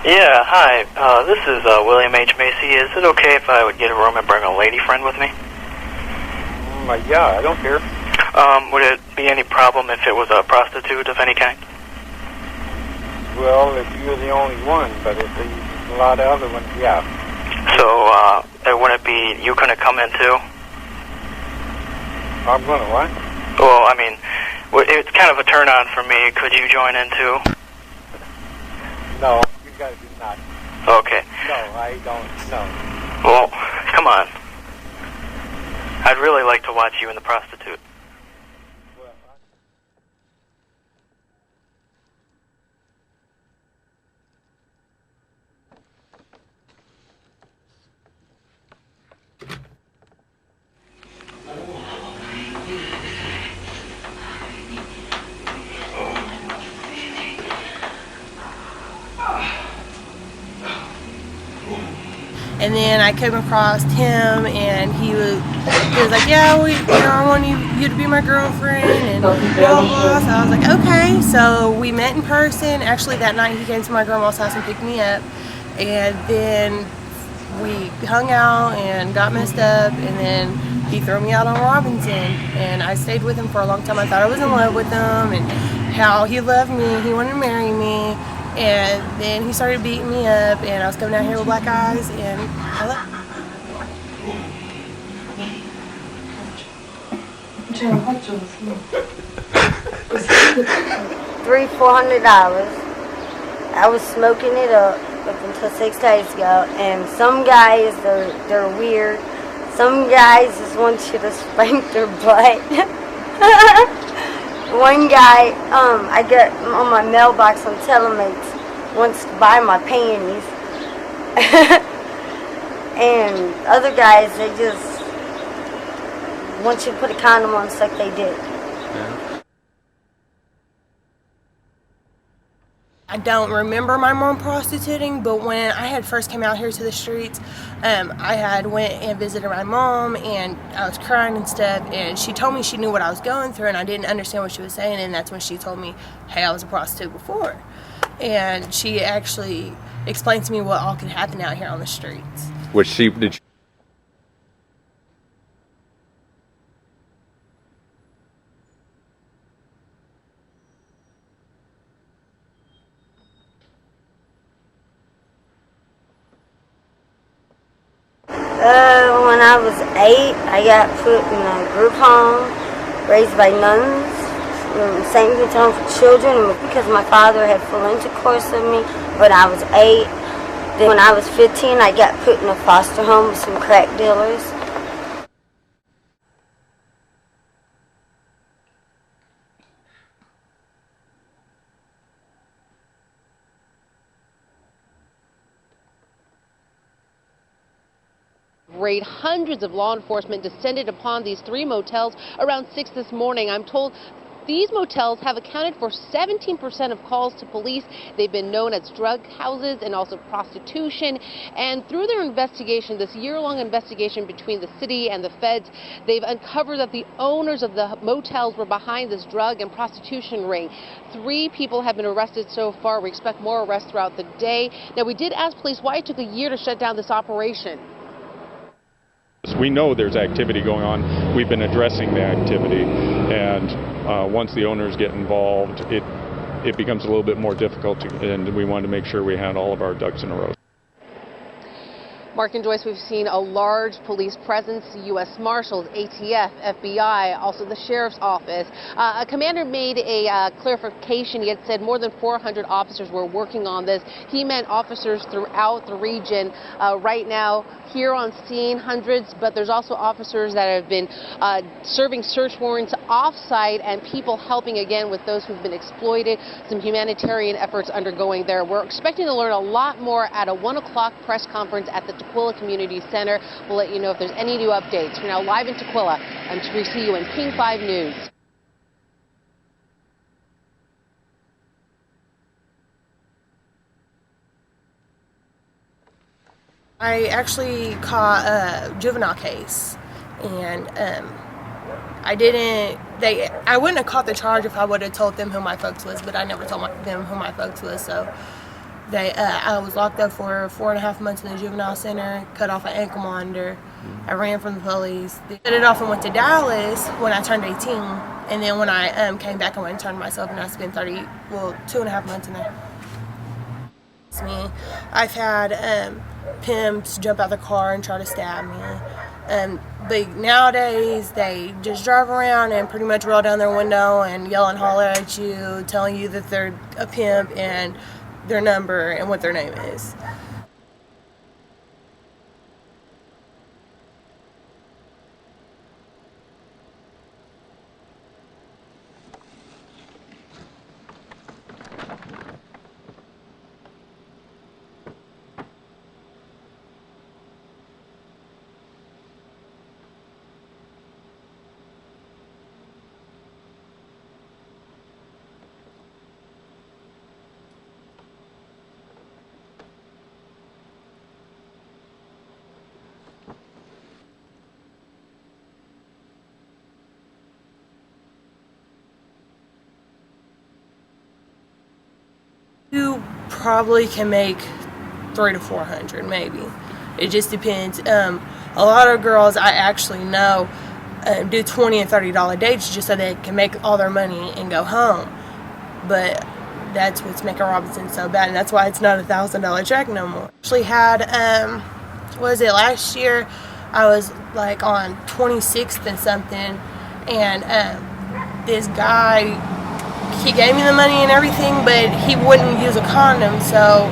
Yeah, hi. This is William H. Macy. Is it okay if I would get a room and bring a lady friend with me? Yeah, I don't care. Would it be any problem if it was a prostitute of any kind? Well, if you're the only one, but if there's a lot of other ones, yeah. So, wouldn't it be you couldn't come in too? I'm gonna what? Well, I mean, it's kind of a turn-on for me. Could you join in too? No, you gotta do not. Okay. No, I don't, no. Well, come on. I'd really like to watch you and the prostitute. And then I came across him, and he was like, yeah, I want you to be my girlfriend, and blah, blah, blah. So I was like, okay. So we met in person. Actually, that night he came to my grandma's house and picked me up. And then we hung out and got messed up, and then he threw me out on Robinson. And I stayed with him for a long time. I thought I was in love with him, and how he loved me. He wanted to marry me. And then he started beating me up, and I was coming out here with black eyes, and I left. $300-400. I was smoking it up until 6 days ago, and some guys, they're weird. Some guys just want you to spank their butt. One guy, I got on my mailbox on Telemates, wants to buy my panties. And other guys, they just want you to put a condom on just like they did. Yeah. I don't remember my mom prostituting, but when I had first came out here to the streets, I had went and visited my mom, and I was crying and stuff, and she told me she knew what I was going through, and I didn't understand what she was saying, and that's when she told me, hey, I was a prostitute before. And she actually explained to me what all could happen out here on the streets. Was she, did she? When I was 8, I got put in a group home raised by nuns, St. Vincent Home for Children, because my father had full intercourse with me when I was 8. Then when I was 15, I got put in a foster home with some crack dealers. Raid. Hundreds of law enforcement descended upon these 3 motels around 6 this morning. I'm told these motels have accounted for 17% of calls to police. They've been known as drug houses and also prostitution. And through their investigation, this year-long investigation between the city and the feds, they've uncovered that the owners of the motels were behind this drug and prostitution ring. 3 people have been arrested so far. We expect more arrests throughout the day. Now, we did ask police why it took a year to shut down this operation. We know there's activity going on. We've been addressing the activity, and once the owners get involved, it becomes a little bit more difficult, and we wanted to make sure we had all of our ducks in a row. Mark and Joyce, we've seen a large police presence, U.S. Marshals, ATF, FBI, also the Sheriff's Office. A commander made a clarification. He had said more than 400 officers were working on this. He meant officers throughout the region. Right now, here on scene, hundreds, but there's also officers that have been serving search warrants off-site and people helping again with those who've been exploited. Some humanitarian efforts undergoing there. We're expecting to learn a lot more at a 1 o'clock press conference at the Tukwila Community Center. We'll let you know if there's any new updates. We're now live in Tukwila. I'm Teresa Ewan, King 5 News. I actually caught a juvenile case, and I wouldn't have caught the charge if I would have told them who my folks was, but I never told them who my folks was, so I was locked up for 4.5 months in the juvenile center, cut off an ankle monitor. I ran from the police. They cut it off and went to Dallas when I turned 18, and then when I came back, I went and turned myself, and I spent 2.5 months in there. It's me. I've had pimps jump out the car and try to stab me. But nowadays, they just drive around and pretty much roll down their window and yell and holler at you, telling you that they're a pimp and their number and what their name is. You probably can make $300 to $400, maybe. It just depends. A lot of girls I actually know do $20 and $30 dates just so they can make all their money and go home. But that's what's making Robinson so bad, and that's why it's not $1,000 check no more. Actually had last year I was like on 26th and something, and this guy, he gave me the money and everything, but he wouldn't use a condom, so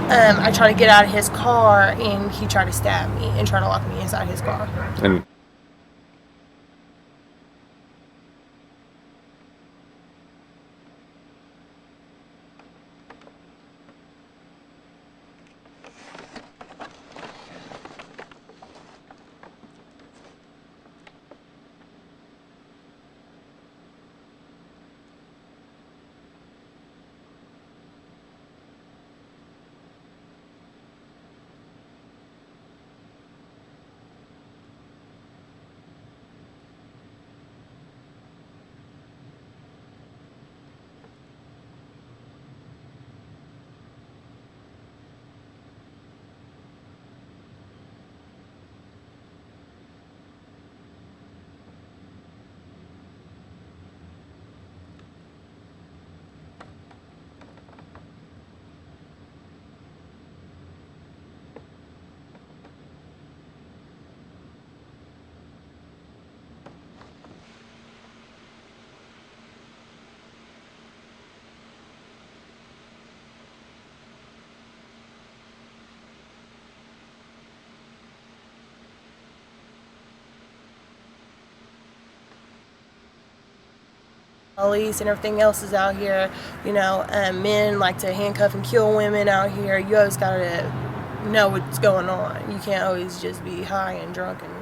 I tried to get out of his car, and he tried to stab me and try to lock me inside his car. And Police and everything else is out here, men like to handcuff and kill women out here. You always gotta know what's going on. You can't always just be high and drunk and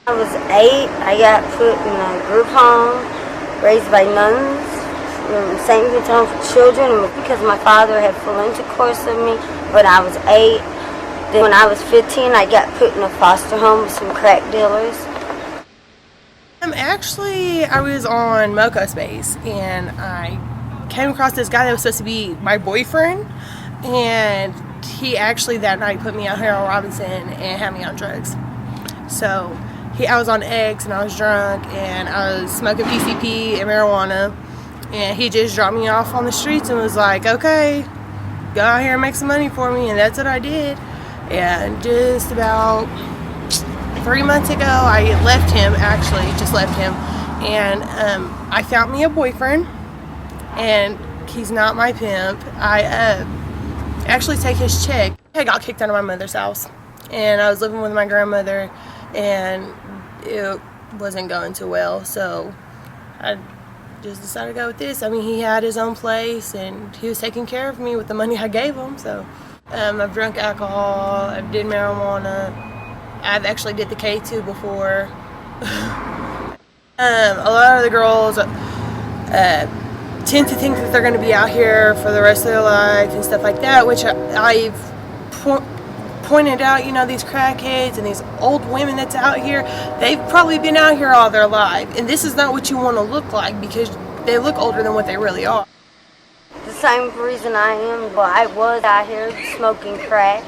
I was 8. I got put in a group home, raised by nuns, St. Vincent Home for Children, and because my father had full intercourse with me when I was 8. Then when I was 15, I got put in a foster home with some crack dealers. Actually, I was on Moco Space, and I came across this guy that was supposed to be my boyfriend, and he actually that night put me out here on Robinson and had me on drugs. So I was on X, and I was drunk, and I was smoking PCP and marijuana, and he just dropped me off on the streets and was like, okay, go out here and make some money for me, and that's what I did. And just about 3 months ago, I left him, and I found me a boyfriend, and he's not my pimp. I actually take his check. I got kicked out of my mother's house, and I was living with my grandmother, and it wasn't going too well, so I just decided to go with this. I mean, he had his own place, and he was taking care of me with the money I gave him, so I've drunk alcohol, I've did marijuana, I've actually did the K2 before. A lot of the girls tend to think that they're going to be out here for the rest of their life and stuff like that, which I've pointed out, you know, these crackheads and these old women that's out here, they've probably been out here all their life, and this is not what you want to look like, because they look older than what they really are. The same reason I am, but I was out here smoking crack.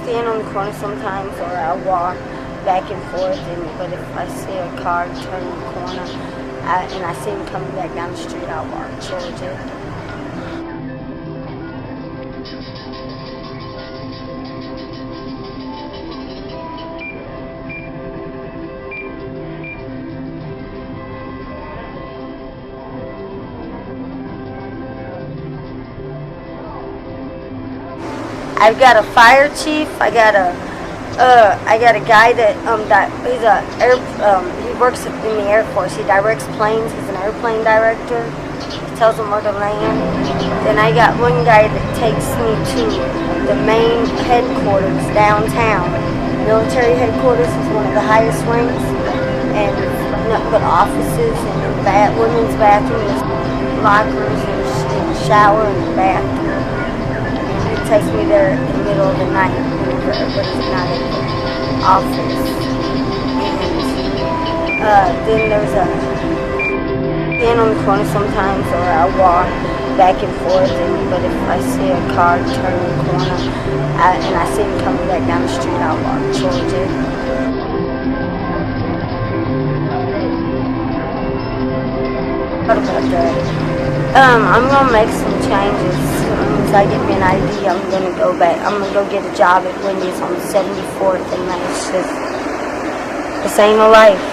Stand on the corner sometimes, or I walk back and forth, but if I see a car turn the corner and I see him coming back down the street, I'll walk towards it. I've got a fire chief. I got a guy that he works in the Air Force. He directs planes. He's an airplane director. He tells them where to land. Then I got one guy that takes me to the main headquarters downtown. Military headquarters is one of the highest ranks, and nothing but offices and women's bathrooms, lockers and shower and bathroom. Takes me there in the middle of the night whenever everybody's not at the office. And then there's a stand on the corner sometimes, or I walk back and forth, but if I see a car turn the corner and I see him coming back down the street, I'll walk towards it. What about that? I'm gonna make some changes. Once I get me an ID, I'm gonna go back. I'm gonna go get a job at Wendy's on 74th, and that's just, this ain't no life.